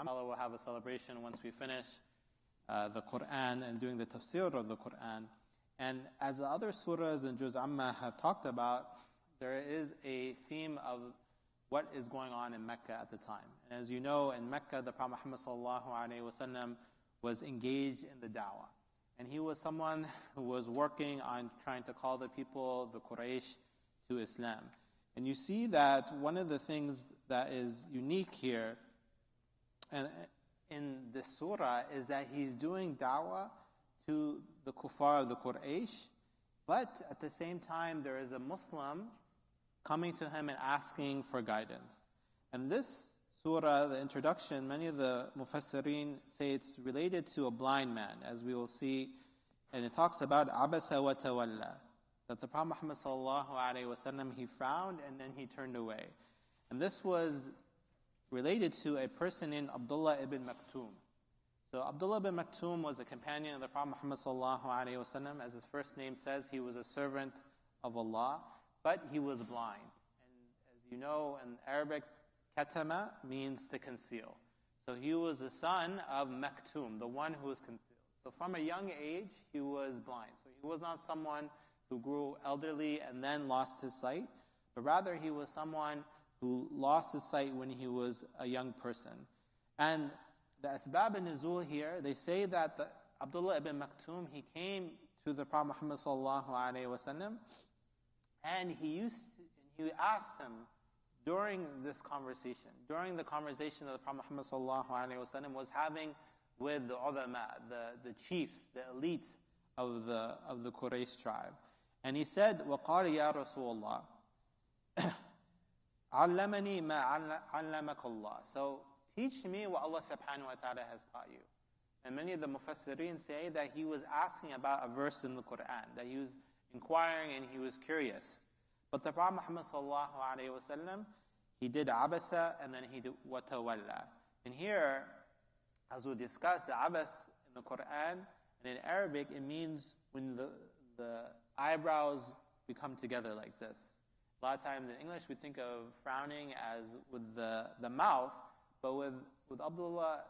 Allah will have a celebration once we finish the Quran and doing the Tafseer of the Quran. And as the other surahs in Juz Amma have talked about, there is a theme of what is going on in Mecca at the time. And as you know, in Mecca, the Prophet Muhammad ﷺ was engaged in the da'wah. And he was someone who was working on trying to call the people, the Quraysh, to Islam. And you see that one of the things that is unique here in this surah is that he's doing da'wah to the kuffar of the Quraysh, but at the same time there is a Muslim coming to him and asking for guidance. And this surah, the introduction, many of the mufassirin say it's related to a blind man, as we will see, and it talks about Abasa wa tawalla, that the Prophet Muhammad ﷺ, he frowned and then he turned away. And this was related to a person named Abdullah ibn Maktoum. So Abdullah ibn Maktoum was a companion of the Prophet Muhammad ﷺ. As his first name says, he was a servant of Allah, but he was blind. And as you know, in Arabic, katama means to conceal. So he was the son of Maktoum, the one who was concealed. So from a young age, he was blind. So he was not someone who grew elderly and then lost his sight, but rather he was someone who lost his sight when he was a young person. And the asbab al-nuzul here, they say that Abdullah ibn Maktoum, he came to the Prophet Muhammad ﷺ, and he asked him during this conversation, during the conversation that the Prophet Muhammad ﷺ was having with the ulama, the chiefs, the elites of the Quraysh tribe. And he said, وَقَالَ يَا رَسُولَ اللَّهِ عَلَّمَنِي مَا عَلَّمَكَ اللَّهِ. So teach me what Allah subhanahu wa ta'ala has taught you. And many of the mufassirin say that he was asking about a verse in the Quran, that he was inquiring and he was curious. But the Prophet Muhammad ﷺ, he did Abasa and then he did Watawalla. And here, as we'll discuss, Abas in the Quran and in Arabic, it means when the eyebrows become together like this. A lot of times in English we think of frowning as with the mouth, but with Abdullah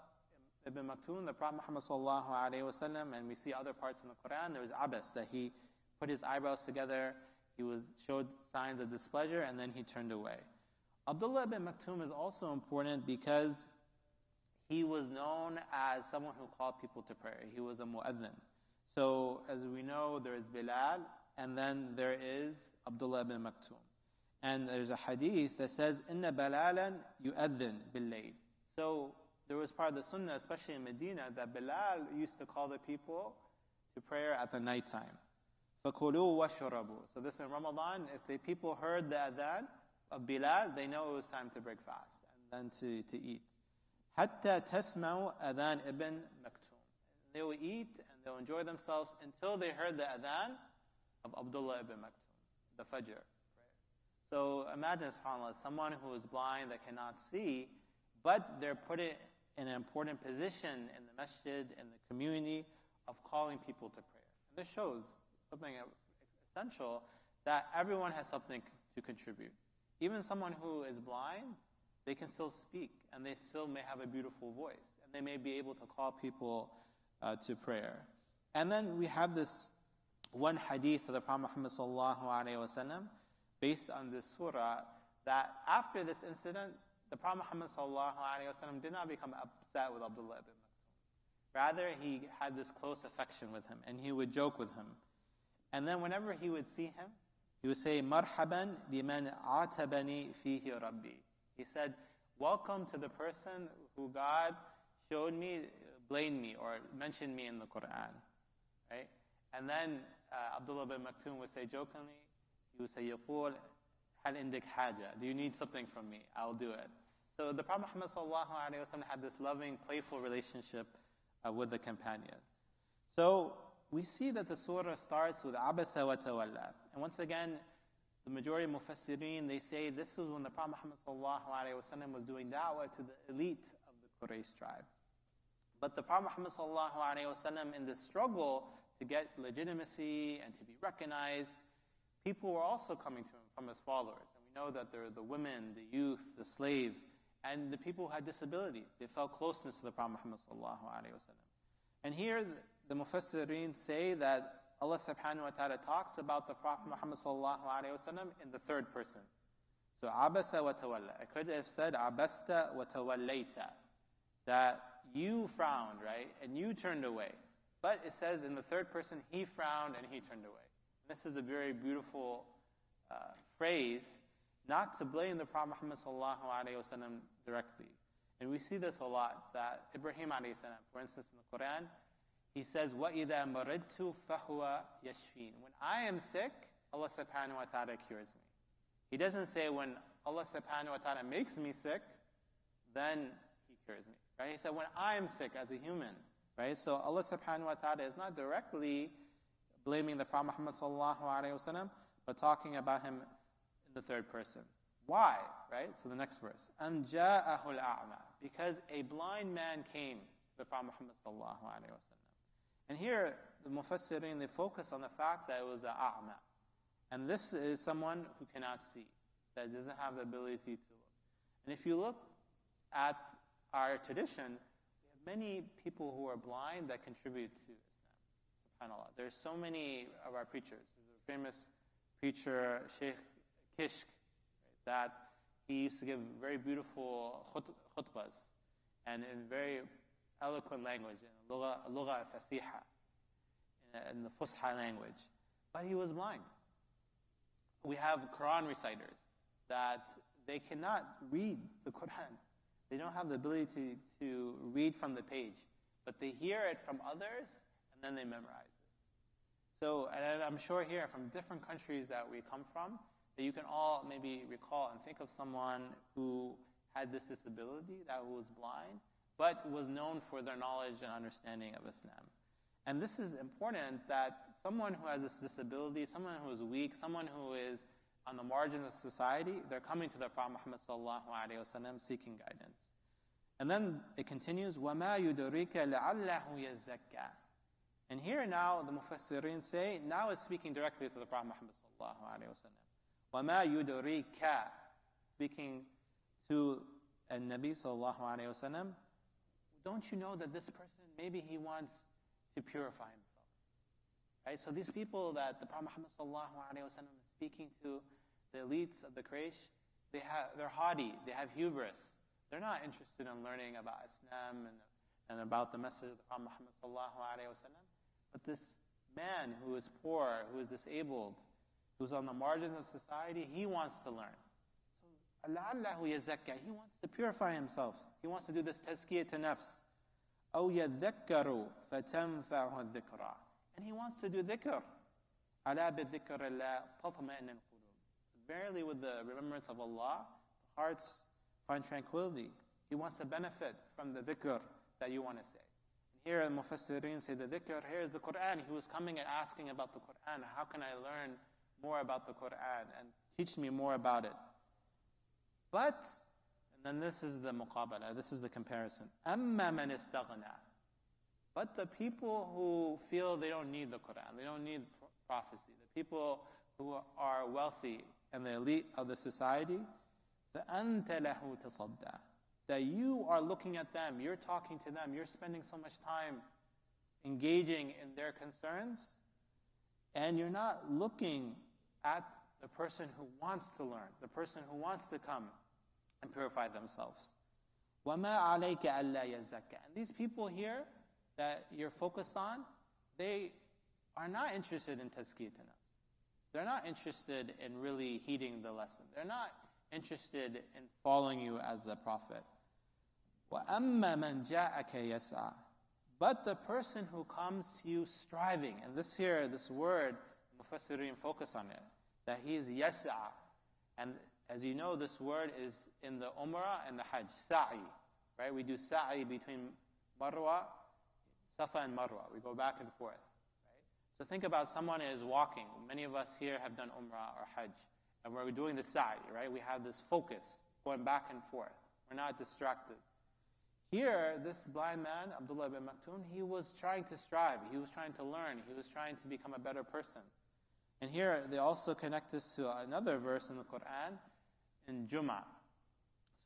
ibn Maktoum, the Prophet Muhammad ﷺ, and we see other parts in the Quran, there was Abas, that he put his eyebrows together, he showed signs of displeasure, and then he turned away. Abdullah ibn Maktoum is also important because he was known as someone who called people to prayer. He was a mu'adhin. So, as we know, there is Bilal, and then there is Abdullah ibn Maktoum. And there's a hadith that says, "Inna Bilalan yu'adhin bil-layl." So, there was part of the sunnah, especially in Medina, that Bilal used to call the people to prayer at the nighttime. فَكُلُوا وَاشْرَبُوا. So this in Ramadan, if the people heard the adhan of Bilal, they know it was time to break fast and then to eat. حَتَّى تَسْمَعُوا أَذَانَ ibn Maktoum. They will eat and they will enjoy themselves until they heard the adhan of Abdullah ibn Maktoum, the Fajr prayer. So imagine, subhanAllah, someone who is blind, that cannot see, but they're put in an important position in the masjid, in the community, of calling people to prayer. And this shows something essential, that everyone has something to contribute. Even someone who is blind, they can still speak, and they still may have a beautiful voice, and they may be able to call people to prayer. And then we have this one hadith of the Prophet Muhammad ﷺ, based on this surah, that after this incident, the Prophet Muhammad ﷺ did not become upset with Abdullah ibn Maktoum. Rather, he had this close affection with him, and he would joke with him. And then whenever he would see him, he would say, "Marhaban biman atabani fihi Rabbi." He said, "Welcome to the person who God showed me, blamed me, or mentioned me in the Quran." Right? And then Abdullah bin Maktoum would say jokingly, he would say, "Yaqul hal indik haja." Do you need something from me? I'll do it. So the Prophet Muhammad ﷺ had this loving, playful relationship with the companion. So we see that the surah starts with Abasa wa tawalla. And once again, the majority of Mufassirin, they say this was when the Prophet Muhammad ﷺ was doing da'wah to the elite of the Quraysh tribe. But the Prophet Muhammad ﷺ, in this struggle to get legitimacy and to be recognized, people were also coming to him from his followers. And we know that there are the women, the youth, the slaves, and the people who had disabilities. They felt closeness to the Prophet Muhammad sallallahu alaihi wasallam. And here the Mufassirin say that Allah subhanahu wa ta'ala talks about the Prophet Muhammad sallallahu alaihi wasallam in the third person. So Abasa wa tawalla. I could have said Abasta wa tawallayta, that you frowned, right, and you turned away. But it says in the third person, he frowned and he turned away. And this is a very beautiful phrase, not to blame the Prophet Muhammad sallallahu alaihi wasallam directly. And we see this a lot, that Ibrahim alayhi salam, for instance, in the Quran, he says, وَإِذَا مَرِضْتُ فَهُوَ يَشْفِينَ. When I am sick, Allah subhanahu wa ta'ala cures me. He doesn't say when Allah subhanahu wa ta'ala makes me sick, then He cures me. Right? He said when I am sick as a human. Right? So Allah subhanahu wa ta'ala is not directly blaming the Prophet Muhammad sallallahu alaihi wasallam, but talking about him in the third person. Why? Right? So the next verse. أَنْ جَاءَهُ الْأَعْمَى. Because a blind man came to the Prophet Muhammad sallallahu alaihi wasallam. And here, the Mufassirin, they focus on the fact that it was an a'ma. And this is someone who cannot see, that doesn't have the ability to look. And if you look at our tradition, we have many people who are blind that contribute to Islam. SubhanAllah. There's so many of our preachers. There's a famous preacher, Sheikh Kishk, that he used to give very beautiful khutbahs and in very eloquent language, in lugha fasiha, in the Fusha language. But he was blind. We have Quran reciters that they cannot read the Quran. They don't have the ability to read from the page, but they hear it from others and then they memorize it. So, and I'm sure here from different countries that we come from, that you can all maybe recall and think of someone who had this disability, that was blind, but was known for their knowledge and understanding of Islam. And this is important, that someone who has this disability, someone who is weak, someone who is on the margins of society, they're coming to the Prophet Muhammad sallallahu alaihi wasallam seeking guidance. And then it continues, وَمَا يُدْرِكَ لَعَلَّهُ يَزَّكَّى. And here now the Mufassirin say, now it's speaking directly to the Prophet Muhammad sallallahu alaihi wasallam. وَمَا يُدْرِكَ, speaking to Nabi sallallahu alaihi wasallam, don't you know that this person, maybe he wants to purify himself? Right? So these people that the Prophet Muhammad sallallahu alaihi wasallam is speaking to, the elites of the Quraysh, they're haughty, they have hubris. They're not interested in learning about Islam and about the message of the Prophet Muhammad sallallahu alaihi wasallam. But this man who is poor, who is disabled, who's on the margins of society, he wants to learn. So, لَعَلَّهُ يَزَكَّى. He wants to purify himself. He wants to do this tazkiyah to nafs. أَوْ يَذَّكَّرُ فَتَنْفَعُهُ الذِّكْرَى. And he wants to do dhikr. أَلَا بِالذِّكْرِ اللَّهِ تَطْمَئِنُّ الْقُلُوبُ. Verily, with the remembrance of Allah, hearts find tranquility. He wants to benefit from the dhikr that you want to say. And here, the Mufassirin say the dhikr, here is the Quran. He was coming and asking about the Quran. How can I learn more about the Quran and teach me more about it? But, and then this is the muqabala, this is the comparison. أَمَّا مَنِ اسْتَغْنَى. But the people who feel they don't need the Quran, they don't need prophecy, the people who are wealthy and the elite of the society, فَأَنْتَ لَهُ تَصَدَّى. That you are looking at them, you're talking to them, you're spending so much time engaging in their concerns, and you're not looking at the person who wants to learn, the person who wants to come and purify themselves. وَمَا عَلَيْكَ أَلَّا يَزَّكَّى. And these people here that you're focused on, they are not interested in tazkiyah to nafs. They're not interested in really heeding the lesson. They're not interested in following you as a prophet. وَأَمَّا مَنْ جَاءَكَ يَسْعَى. But the person who comes to you striving, and this word, Mufassirin focus on it, that he is yas'a. And as you know, this word is in the Umrah and the Hajj, sa'i. Right? We do sa'i between Marwa, Safa and Marwa. We go back and forth. Right? So think about someone is walking. Many of us here have done Umrah or Hajj. And we're doing the sa'i, right? We have this focus going back and forth. We're not distracted. Here, this blind man, Abdullah ibn Maktoum, he was trying to strive. He was trying to learn. He was trying to become a better person. And here, they also connect this to another verse in the Quran, in Jum'ah.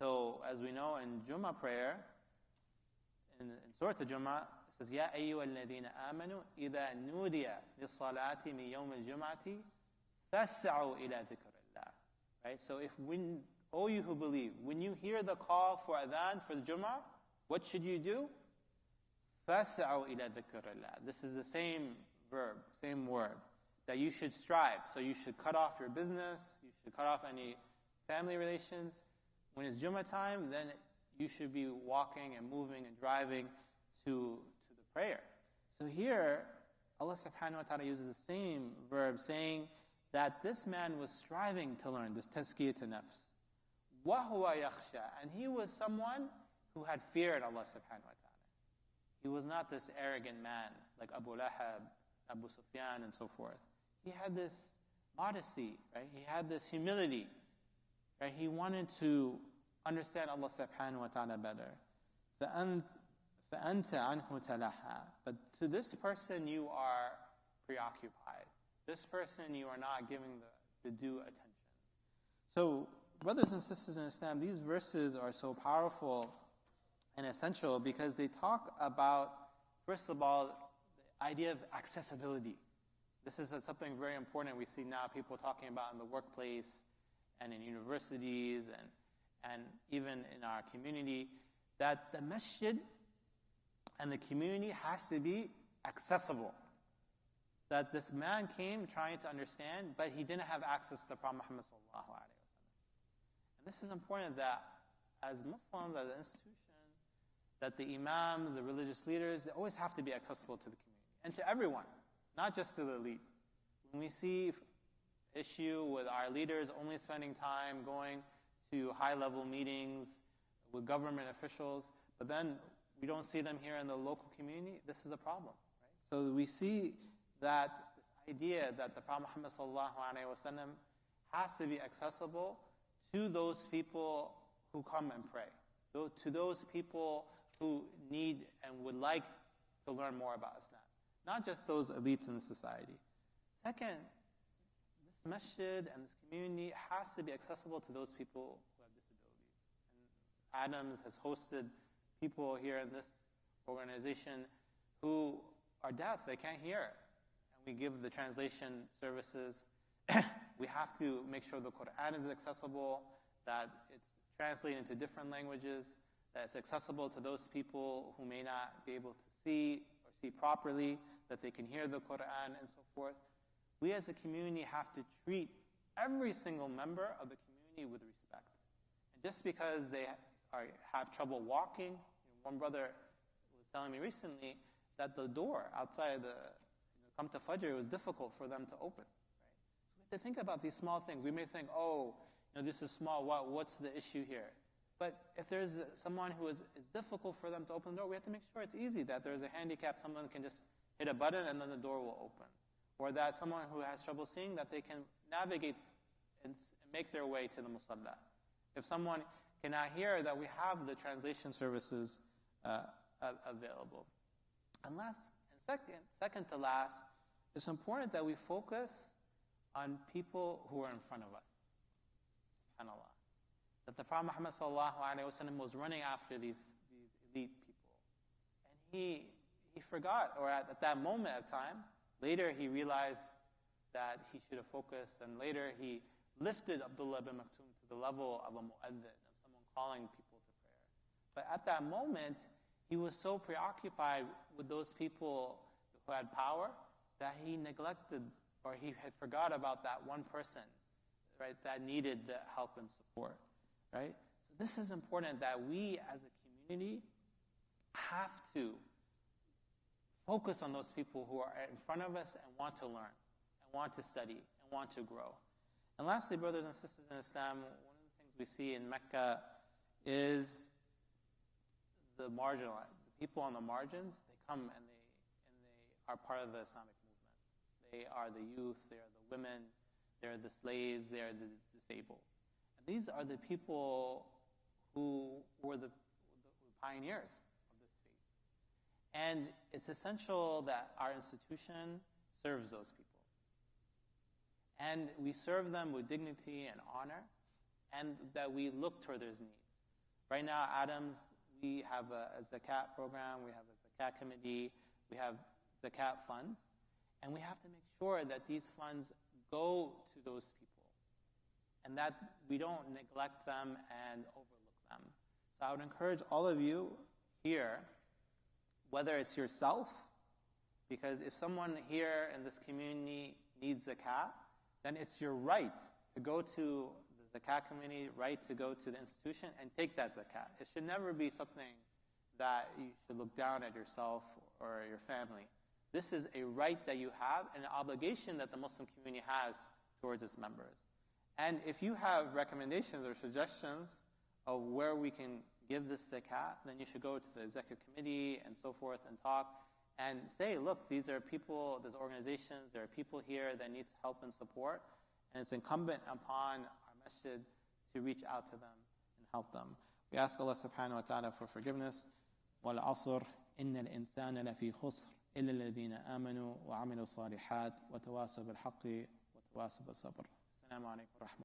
So, as we know in Jummah prayer, in Surah Jummah, it says, يَا أَيُّهَا الَّذِينَ آمَنُوا إِذَا نُودِيَ لِلصَّلَاةِ مِنْ يَوْمِ الْجُمْعَةِ فَاسْعَوْا إِلَى ذِكْرِ اللَّهِ. Right? So, O you who believe, when you hear the call for adhan for the Jummah, what should you do? فَاسْعَوْا إِلَى ذِكْرِ اللَّهِ. This is the same verb, same word, that you should strive. So you should cut off your business, you should cut off any family relations. When it's Jummah time, then you should be walking and moving and driving to the prayer. So here, Allah subhanahu wa ta'ala uses the same verb, saying that this man was striving to learn, this tazkiyat nafs. وَهُوَ يَخْشَى. And he was someone who had feared Allah subhanahu wa ta'ala. He was not this arrogant man like Abu Lahab, Abu Sufyan, and so forth. He had this modesty, right? He had this humility, right? He wanted to understand Allah subhanahu wa ta'ala better. فَأَنْتَ عَنْهُ تَلَحَّى. But to this person you are preoccupied. This person you are not giving the due attention. So, brothers and sisters in Islam, these verses are so powerful and essential because they talk about, first of all, the idea of accessibility. This is something very important we see now people talking about in the workplace and in universities and even in our community, that the masjid and the community has to be accessible. That this man came trying to understand, but he didn't have access to the Prophet Muhammad sallallahu alaihi wasallam. And this is important that as Muslims, as an institution, that the imams, the religious leaders, they always have to be accessible to the community and to everyone, not just to the elite. When we see issue with our leaders only spending time going to high-level meetings with government officials, but then we don't see them here in the local community, this is a problem. Right? So we see that this idea that the Prophet Muhammad sallallahu alaihi wasallam has to be accessible to those people who come and pray, to those people who need and would like to learn more about Islam, not just those elites in society. Second, this masjid and this community has to be accessible to those people who have disabilities. And Adams has hosted people here in this organization who are deaf, they can't hear. And we give the translation services. We have to make sure the Quran is accessible, that it's translated into different languages, that it's accessible to those people who may not be able to see or see properly, that they can hear the Quran and so forth. We as a community have to treat every single member of the community with respect. And just because they have trouble walking, one brother was telling me recently that the door outside come to Fajr, it was difficult for them to open. Right? So we have to think about these small things. We may think, this is small, what's the issue here? But if there's someone who is difficult for them to open the door, we have to make sure it's easy, that there's a handicap, someone can just hit a button and then the door will open. Or that someone who has trouble seeing, that they can navigate and make their way to the musalla. If someone cannot hear, that we have the translation services available. And second to last, it's important that we focus on people who are in front of us. SubhanAllah. That the Prophet Muhammad ﷺ was running after these elite people. And he forgot, or at that moment of time, later he realized that he should have focused, and later he lifted Abdullah ibn Maktoum to the level of a mu'adhin, of someone calling people to prayer. But at that moment, he was so preoccupied with those people who had power that he neglected, or he had forgot about that one person, right, that needed the help and support, right? So this is important, that we as a community have to focus on those people who are in front of us and want to learn, and want to study, and want to grow. And lastly, brothers and sisters in Islam, one of the things we see in Mecca is the marginalized. The people on the margins, they come and they are part of the Islamic movement. They are the youth, they are the women, they are the slaves, they are the disabled. And these are the people who were the pioneers of this faith. And it's essential that our institution serves those people. And we serve them with dignity and honor, and that we look toward their needs. Right now, Adams, we have a zakat program, we have a zakat committee, we have zakat funds, and we have to make sure that these funds go to those people and that we don't neglect them and overlook them. So I would encourage all of you here, whether it's yourself, because if someone here in this community needs zakat, then it's your right to go to the zakat committee, right to go to the institution and take that zakat. It should never be something that you should look down at yourself or your family. This is a right that you have and an obligation that the Muslim community has towards its members. And if you have recommendations or suggestions of where we can give this zakat, then you should go to the executive committee and so forth and talk and say, look, these are people, there's organizations, there are people here that need help and support, and it's incumbent upon our masjid to reach out to them and help them. We ask Allah subhanahu wa ta'ala for forgiveness. وَالْعَصْرِ إِنَّ الْإِنسَانَ لَفِي خُسْرٍ إِلَّا الَّذِينَ آمَنُوا وَعَمِلُوا الصَّالِحَاتِ وَتَوَاصَوْا بِالْحَقِّ وَتَوَاصَوْا بِالصَّبْرِ. Assalamu alaikum wa rahmatullahi.